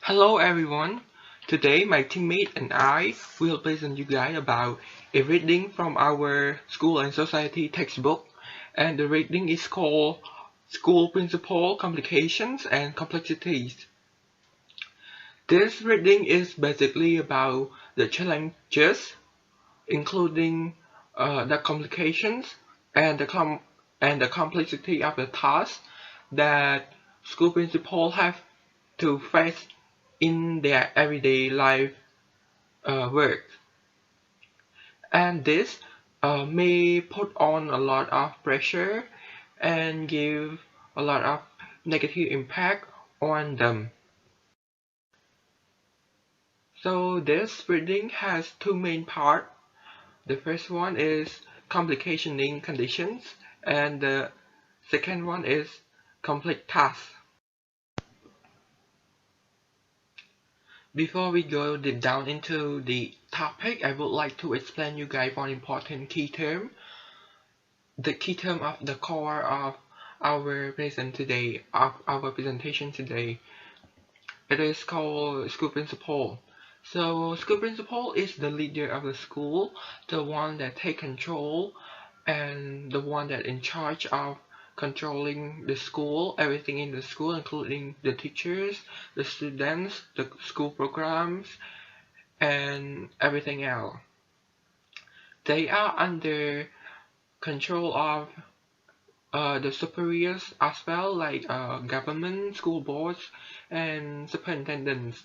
Hello everyone. Today my teammate and I will present you guys about a reading from our School and Society textbook, and the reading is called School Principal Complications and Complexities. This reading is basically about the challenges, including the complications and the complexity of the task that school principals have to face in their everyday life work. And this may put on a lot of pressure and give a lot of negative impact on them. So this reading has two main parts. The first one is complicationing conditions, and the second one is complex tasks. Before we go deep down into the topic, I would like to explain you guys one important key term. The key term of the core of our presentation today. It is called school principal. So school principal is the leader of the school, the one that take control and the one that in charge of controlling the school, everything in the school, including the teachers, the students, the school programs, and everything else. They are under control of the superiors as well, like government, school boards, and superintendents.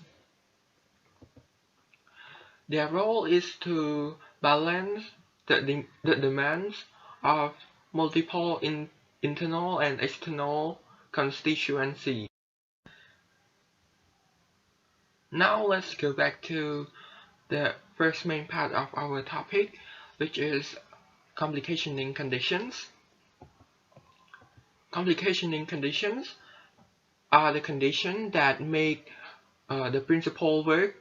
Their role is to balance the demands of multiple internal and external constituencies. Now let's go back to the first main part of our topic, which is complicationing conditions. Complicationing conditions are the conditions that make the principal work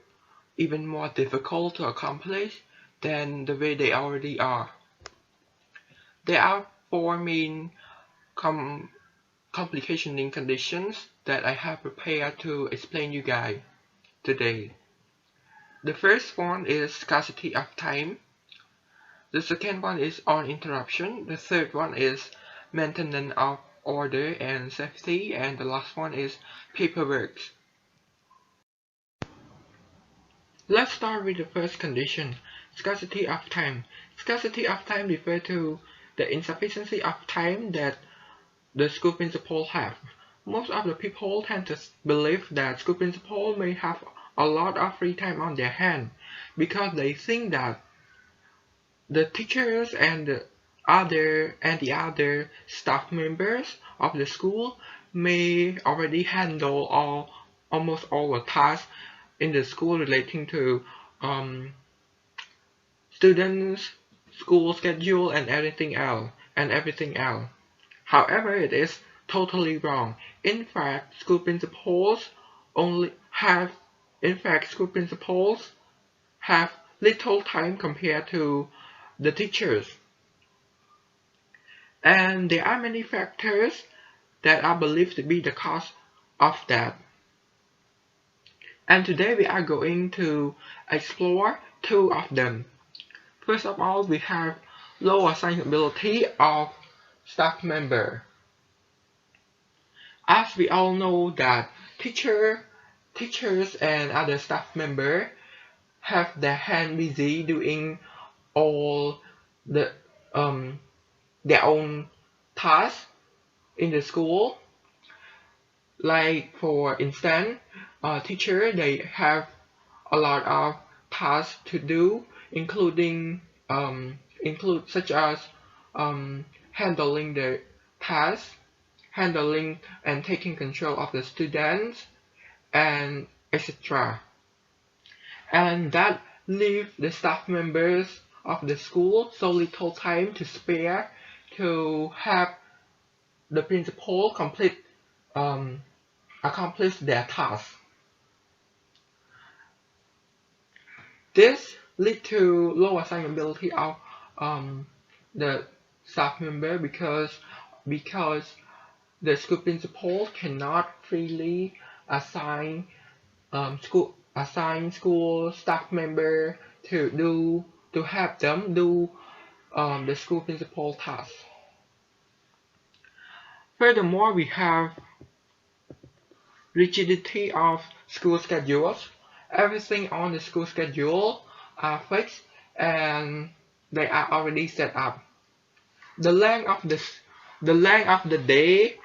even more difficult to accomplish than the way they already are. There are four main complicationing conditions that I have prepared to explain you guys today. The first one is scarcity of time. The second one is on interruption. The third one is maintenance of order and safety, and the last one is paperwork. Let's start with the first condition, scarcity of time. Scarcity of time refers to the insufficiency of time that the school principal have. Most of the people tend to believe that school principal may have a lot of free time on their hand because they think that the teachers and the other staff members of the school may already handle almost all the tasks in the school relating to students, school schedule, and everything else. However, it is totally wrong. In fact, school principals have little time compared to the teachers. And there are many factors that are believed to be the cause of that. And today we are going to explore two of them. First of all, we have low assignability of staff member. As we all know that teachers and other staff members have their hand busy doing all the their own tasks in the school. Like for instance, teacher they have a lot of tasks to do, include such as handling the tasks, handling and taking control of the students, and etc. And that leave the staff members of the school so little time to spare to have the principal accomplish their task. This leads to low assignability of the staff member because the school principal cannot freely assign school assign school staff member to help them do the school principal task. Furthermore, we have rigidity of school schedules. Everything on the school schedule are fixed and they are already set up. The length of the day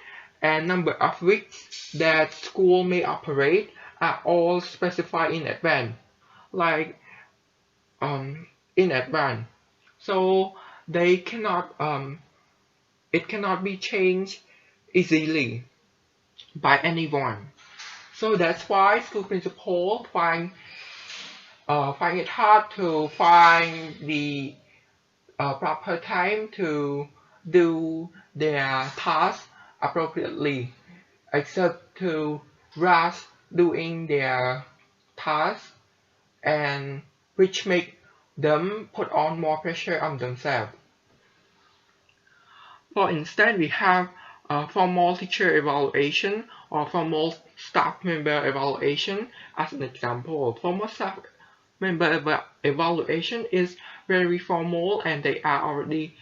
and number of weeks that school may operate are all specified in advance, like in advance. So they cannot it cannot be changed easily by anyone. So that's why school principals find it hard to find the proper time to do their tasks appropriately, except to rush doing their tasks, and which make them put on more pressure on themselves. For instance, we have formal teacher evaluation or formal staff member evaluation as an example. Formal staff member evaluation is very formal and they are already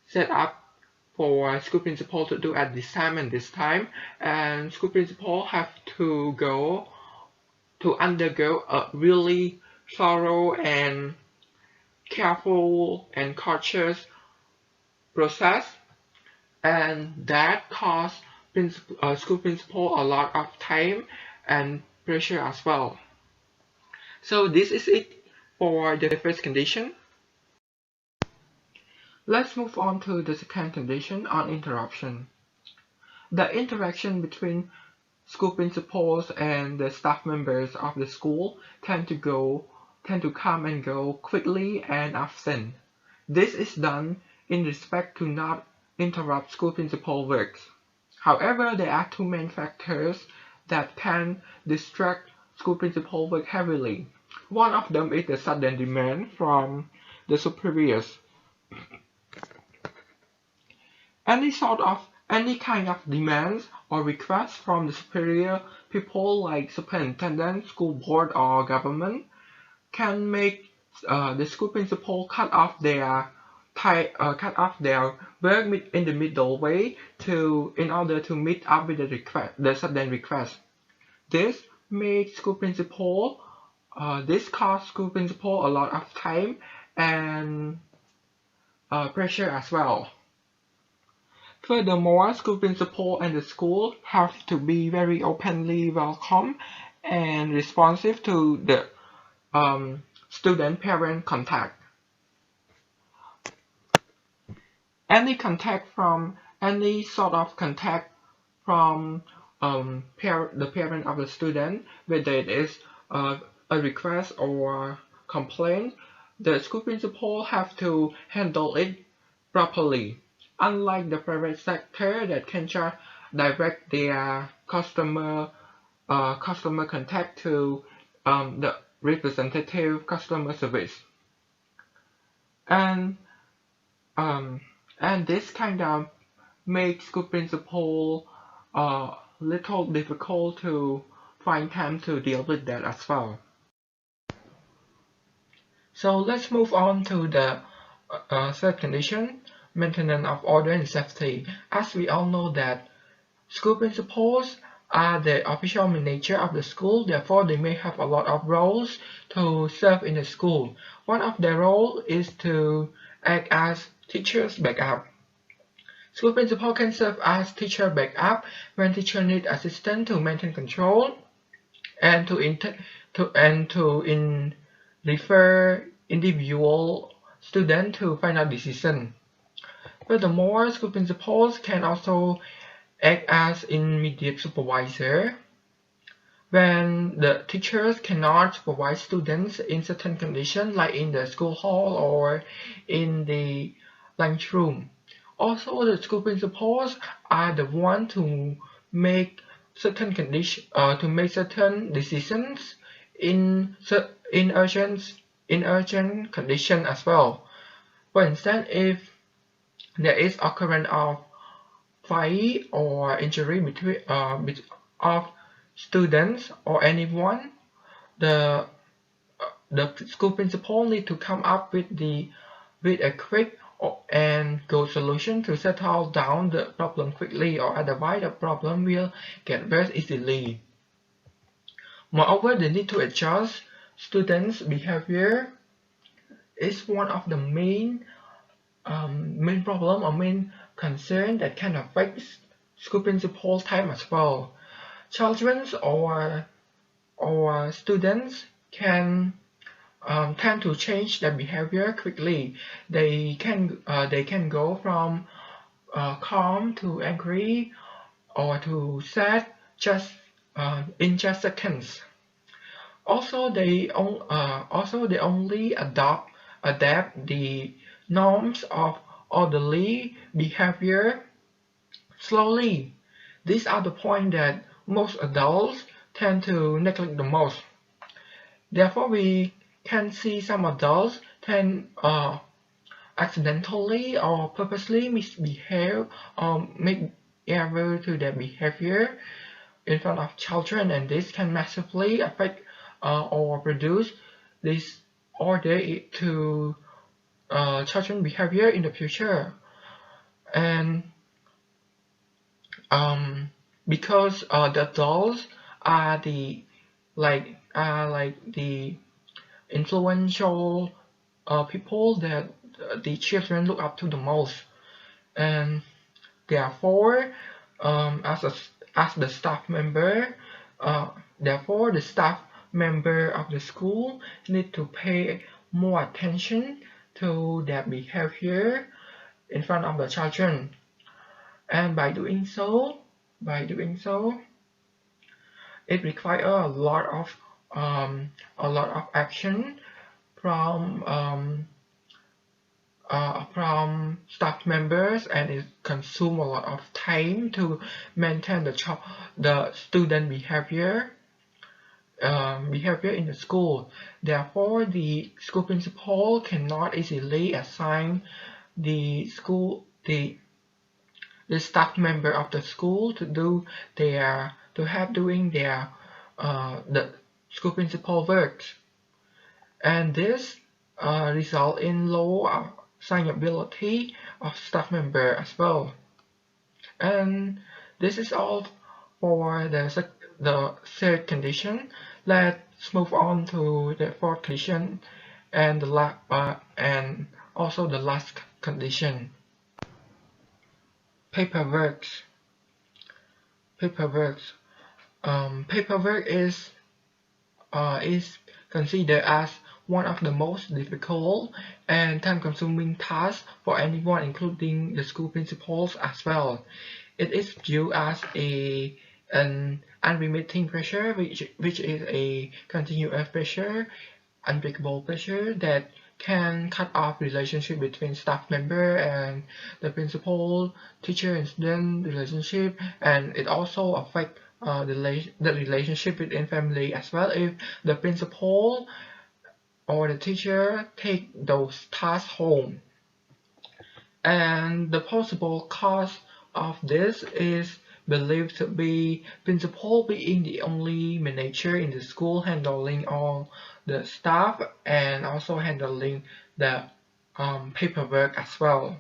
set up for school principal to do at this time and this time, and school principal have to undergo a really thorough and careful and cautious process, and that costs school principal a lot of time and pressure as well. So this is it for the first condition. Let's move on to the second condition on interruption. The interaction between school principals and the staff members of the school tend to come and go quickly and often. This is done in respect to not interrupt school principal work. However, there are two main factors that can distract school principal work heavily. One of them is the sudden demand from the superiors. Any kind of demands or requests from the superior people like superintendent, school board, or government can make the school principal cut off their work in the middle way in order to meet up with the sudden request. This costs school principal a lot of time and pressure as well. Furthermore, school principal and the school have to be very openly welcome and responsive to the student-parent contact. Any sort of contact from the parent of the student, whether it is a request or complaint, the school principal have to handle it properly. Unlike the private sector that can just direct their customer contact to the representative customer service, and this kind of makes school principal little difficult to find time to deal with that as well. So let's move on to the third condition, maintenance of order and safety. As we all know that school principals are the official manager of the school, therefore they may have a lot of roles to serve in the school. One of their roles is to act as teachers' backup. School principal can serve as teacher backup when teacher need assistance to maintain control and to refer individual student to final decision. Furthermore, school principals can also act as immediate supervisor when the teachers cannot supervise students in certain conditions, like in the school hall or in the lunchroom. Also, the school principals are the one to make certain decisions in urgent condition as well. For instance, if there is occurrence of fight or injury of students or anyone the school principal need to come up with a quick and good solution to settle down the problem quickly, or otherwise the problem will get worse easily. Moreover, they need to adjust students' behavior. Is one of the main problem or main concern that can affect school principal's time as well. Children or students can tend to change their behavior quickly. They can go from calm to angry or to sad in just seconds. Also, they only adapt the norms of orderly behavior slowly. These are the points that most adults tend to neglect the most. Therefore, we can see some adults tend accidentally or purposely misbehave or make error to their behavior in front of children, and this can massively affect or produce disorder to children behavior in the future. And because the adults are the influential people that the children look up to the most, and therefore as the staff member, therefore the staff member of the school need to pay more attention to their behavior in front of the children. And by doing so, it requires a lot of action from staff members, and it consumes a lot of time to maintain the student behavior in the school. Therefore, the school principal cannot easily assign the staff member of the school to have doing their the school principal works, and this result in low assignability of staff member as well. And this is all for the third condition. Let's move on to the fourth condition and and also the last condition. Paperwork is considered as one of the most difficult and time-consuming tasks for anyone, including the school principals as well. It is viewed as an unremitting pressure, which is a continuous pressure, unbreakable pressure that can cut off relationship between staff member and the principal, teacher and student relationship, and it also affects the relationship within family as well if the principal or the teacher take those tasks home. And the possible cause of this is believed to be principal being the only manager in the school, handling all the staff and also handling the paperwork as well.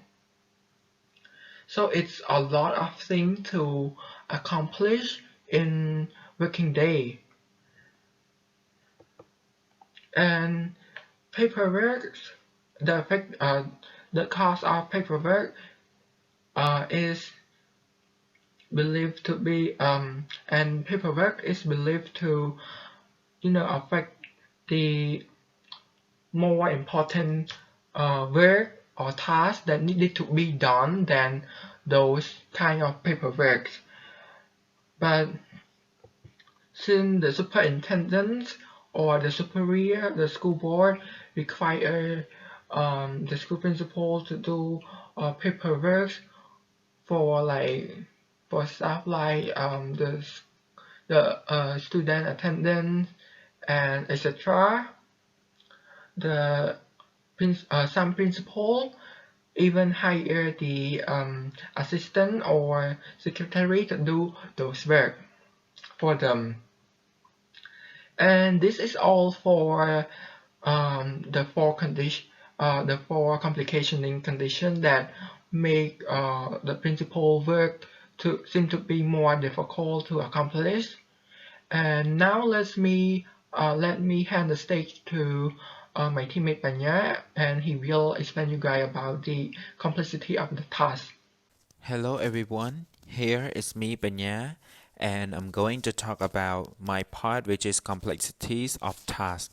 So it's a lot of things to accomplish in working day. And paperwork, the cause of paperwork is believed to be and paperwork is believed to affect the more important work or tasks that needed to be done than those kind of paperwork. But since the superintendent or the superior, the school board, require the school principal to do paperwork for stuff like the student attendance and etc. Some principal even hire the assistant or secretary to do those work for them. And this is all for the four complicating conditions that make the principal work to seem to be more difficult to accomplish. And now let me hand the stage to my teammate Panya, and he will explain you guys about the complexity of the task. Hello everyone, here is me Benya, and I'm going to talk about my part, which is complexities of tasks.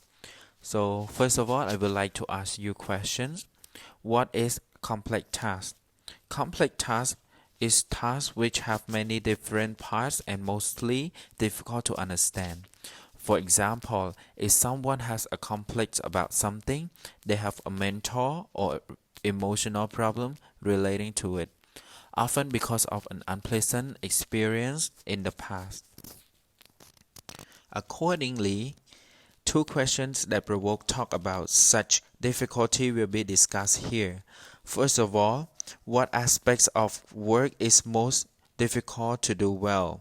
So first of all, I would like to ask you questions. What is complex task? Complex task is tasks which have many different parts and mostly difficult to understand. For example, if someone has a complex about something, they have a mental or emotional problem relating to it, often because of an unpleasant experience in the past. Accordingly, two questions that provoke talk about such difficulty will be discussed here. First of all, what aspects of work is most difficult to do well,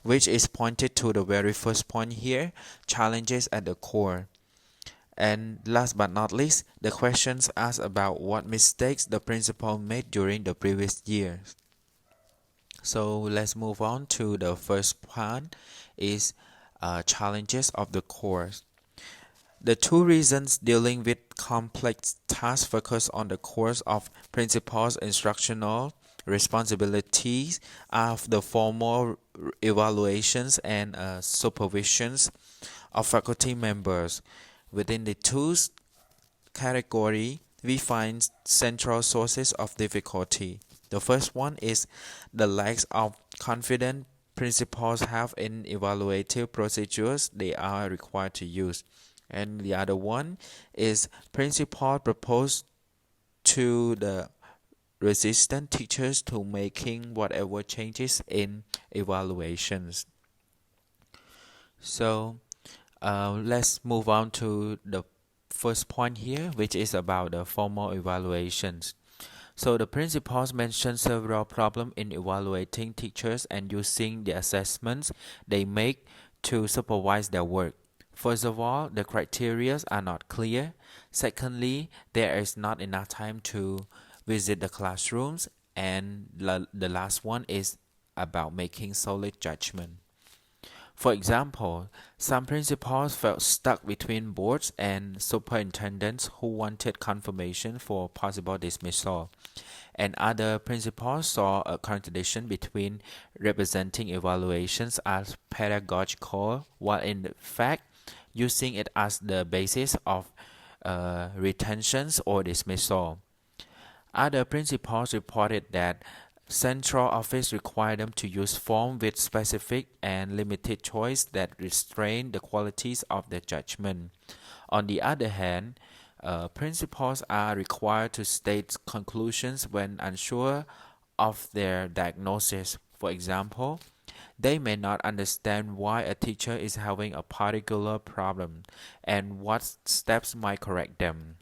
which is pointed to the very first point here, challenges at the core. And last but not least, the questions ask about what mistakes the principal made during the previous years. So let's move on to the first part is challenges of the course. The two reasons dealing with complex tasks focus on the course of principal's instructional responsibilities of the formal evaluations and supervisions of faculty members. Within the two category, we find central sources of difficulty. The first one is the lack of confidence principals have in evaluative procedures they are required to use. And the other one is principal propose to the resistant teachers to making whatever changes in evaluations. So let's move on to the first point here, which is about the formal evaluations. So the principals mentioned several problems in evaluating teachers and using the assessments they make to supervise their work. First of all, the criteria are not clear. Secondly, there is not enough time to visit the classrooms. And the last one is about making solid judgment. For example, some principals felt stuck between boards and superintendents who wanted confirmation for possible dismissal, and other principals saw a contradiction between representing evaluations as pedagogical while in fact using it as the basis of retentions or dismissal. Other principals reported that central office required them to use forms with specific and limited choice that restrain the qualities of their judgment. On the other hand, principals are required to state conclusions when unsure of their diagnosis. For example, they may not understand why a teacher is having a particular problem and what steps might correct them.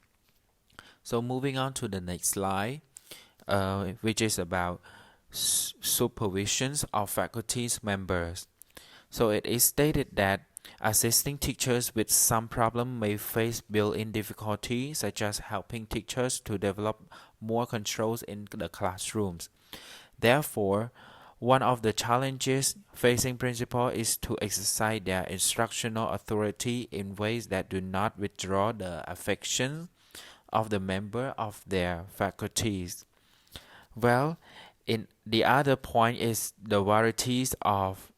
So moving on to the next slide, which is about supervisions of faculty's members. So it is stated that assisting teachers with some problem may face built-in difficulties, such as helping teachers to develop more controls in the classrooms. Therefore, one of the challenges facing principals is to exercise their instructional authority in ways that do not withdraw the affection of the member of their faculties. Well, in the other point is the varieties of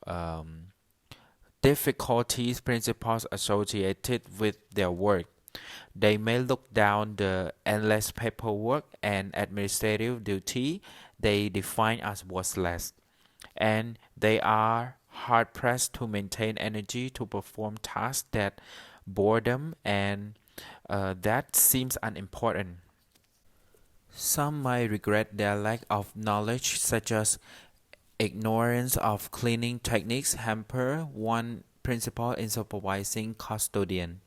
difficulties principals associated with their work. They may look down the endless paperwork and administrative duty they define as worthless, and they are hard pressed to maintain energy to perform tasks that bore them and that seems unimportant. Some might regret their lack of knowledge, such as ignorance of cleaning techniques hamper one principal in supervising custodian.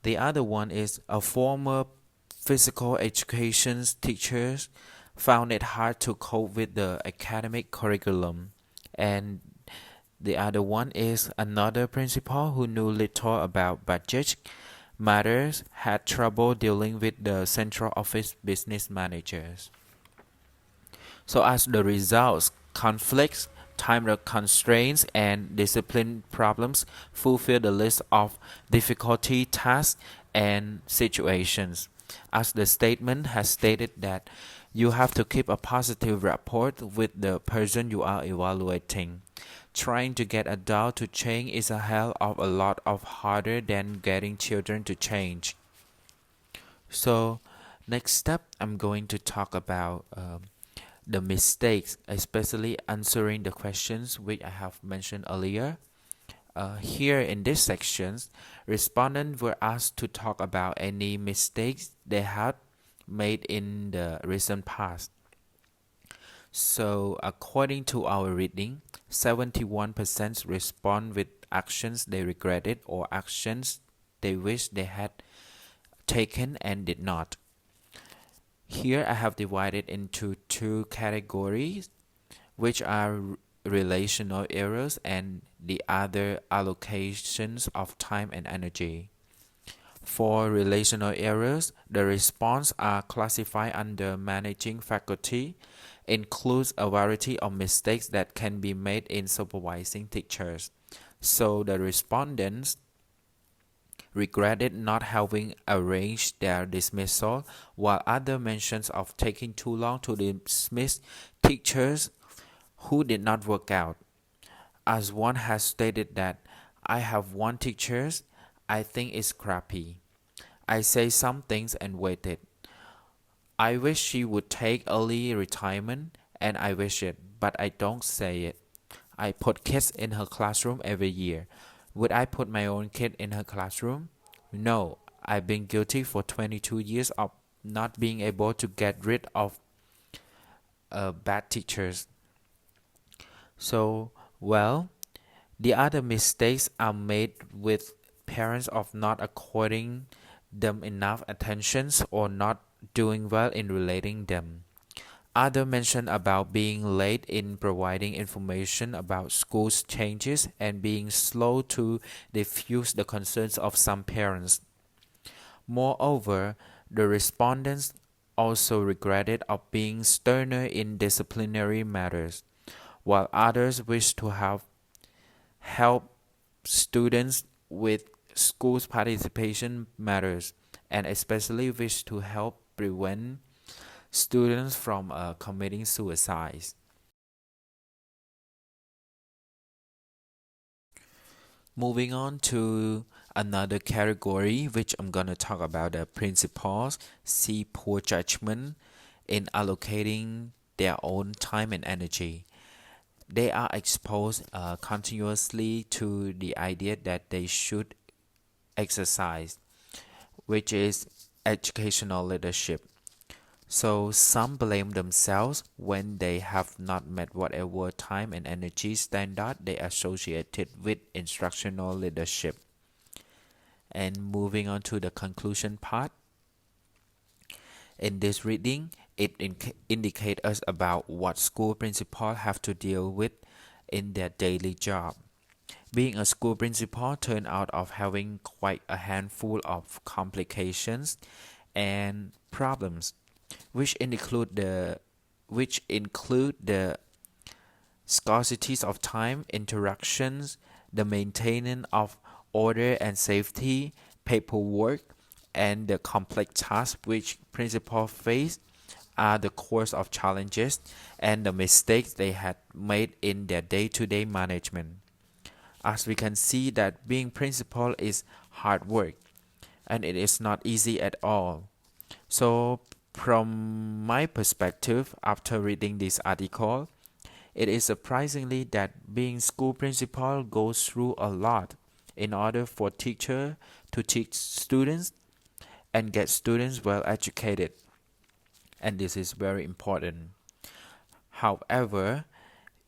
The other one is a former physical education teacher found it hard to cope with the academic curriculum, and The other one is another principal who knew little about budget matters, had trouble dealing with the central office business managers. So as the results, conflicts, time constraints, and discipline problems fulfill the list of difficulty tasks and situations. As the statement has stated that you have to keep a positive rapport with the person you are evaluating. Trying to get adults to change is a hell of a lot of harder than getting children to change. So next step, I'm going to talk about the mistakes, especially answering the questions which I have mentioned earlier. Here in this section, respondents were asked to talk about any mistakes they had made in the recent past. So, according to our reading, 71% respond with actions they regretted or actions they wish they had taken and did not. Here I have divided into two categories, which are relational errors and the other allocations of time and energy. For relational errors, the response are classified under managing faculty, includes a variety of mistakes that can be made in supervising teachers. So the respondents regretted not having arranged their dismissal, while other mentions of taking too long to dismiss teachers who did not work out. As one has stated that I have one teacher I think is crappy. I say some things and waited. I wish she would take early retirement and I wish it, but I don't say it. I put kids in her classroom every year. Would I put my own kid in her classroom? No, I've been guilty for 22 years of not being able to get rid of bad teachers. So, well, the other mistakes are made with parents of not according them enough attention or not doing well in relating them. Other mention about being late in providing information about school's changes and being slow to diffuse the concerns of some parents. Moreover, the respondents also regretted of being sterner in disciplinary matters, while others wish to have helped students with school's participation matters and especially wish to help prevent students from committing suicides. Moving on to another category, which I'm going to talk about the principals see poor judgment in allocating their own time and energy. They are exposed continuously to the idea that they should exercise, which is educational leadership. So some blame themselves when they have not met whatever time and energy standard they associated with instructional leadership. And moving on to the conclusion part. In this reading, it indicates us about what school principals have to deal with in their daily job. Being a school principal turned out of having quite a handful of complications and problems, which include the scarcities of time, interactions, the maintenance of order and safety, paperwork, and the complex tasks which principals face are the cause of challenges and the mistakes they had made in their day-to-day management. As we can see that being principal is hard work and it is not easy at all. So from my perspective, after reading this article, it is surprisingly that being school principal goes through a lot in order for teacher to teach students and get students well educated. And this is very important. However,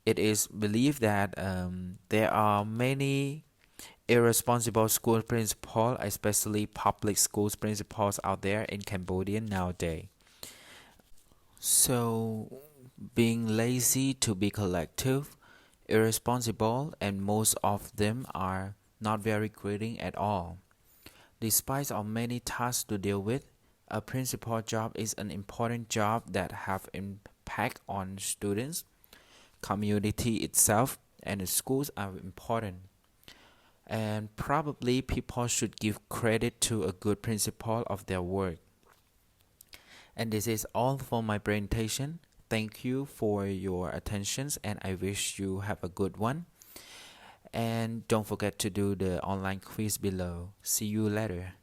it is believed that there are many irresponsible school principals, especially public schools principals out there in Cambodia nowadays. So, being lazy to be collective irresponsible, and most of them are not very grading at all. Despite of many tasks to deal with, a principal job is an important job that have impact on students, community itself, and the schools are important. And probably people should give credit to a good principal of their work. And this is all for my presentation. Thank you for your attentions and I wish you have a good one. And don't forget to do the online quiz below. See you later.